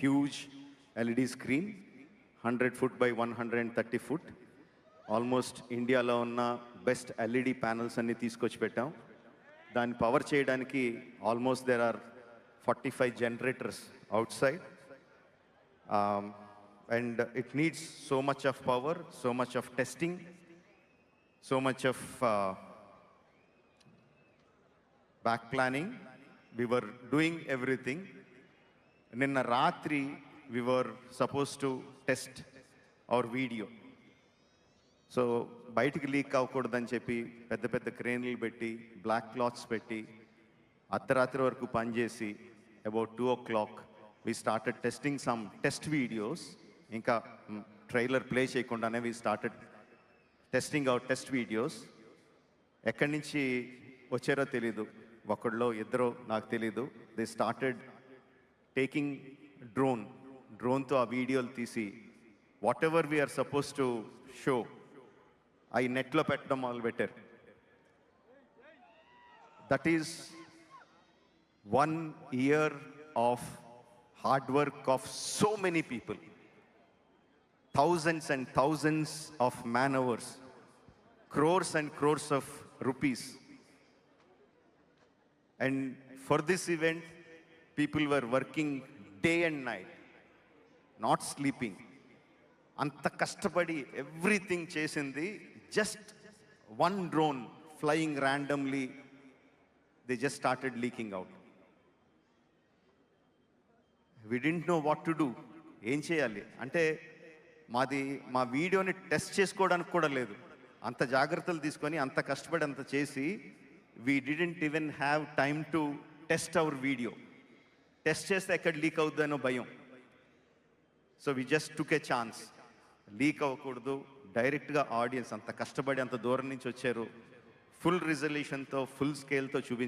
huge LED screen, 100 foot by 130 foot. Almost ఇండియాలో ఉన్న best LED panels అన్ని తీసుకొచ్చి పెట్టాం. దాన్ని పవర్ చేయడానికి almost there are 45 generators outside. And it needs so much of power, so much of testing, so much of back planning. We were doing everything. Ninna ratri we were supposed to test our video. So బయటికి leak అవ్వకూడదని చెప్పి పెద్ద పెద్ద క్రేన్లు పెట్టి black clothes పెట్టి అర్ధరాత్రి వరకు పనిచేసి about 2 o'clock we started testing some test videos. ఇంకా ట్రైలర్ ప్లే చేయకుండానే we started testing our test videos. ఎక్కడి నుంచి వచ్చారో తెలీదు, ఒకళ్ళో ఇద్దరో నాకు తెలీదు. దే స్టార్టెడ్ టేకింగ్ డ్రోన్తో ఆ వీడియోలు తీసి whatever we are suppose to show అవి నెట్లో పెట్టడం మొదలుపెట్టారు. That is 1 year of hard work of so many people, thousands and thousands of man hours, crores and crores of rupees. And for this event, people were working day and night, not sleeping. Anta kashtapadi everything chesindi, just one drone flying randomly, they just started leaking out. We didn't know what to do. ఏం చేయాలి అంటే మా వీడియోని test చేసుకోవడానికి కూడా లేదు. అంత జాగ్రత్తలు తీసుకొని అంత కష్టపడి అంత చేసి we didn't even have time to test our video. Test చేస్తే ఎక్కడ లీక్ అవుతుందనో భయం. So we just took a chance. Leak అవ్వకూడదు, డైరెక్ట్గా ఆడియన్స్ అంత కష్టపడి అంత దూరం నుంచి వచ్చారు, ఫుల్ రిజల్యూషన్తో ఫుల్ స్కేల్తో చూపించారు.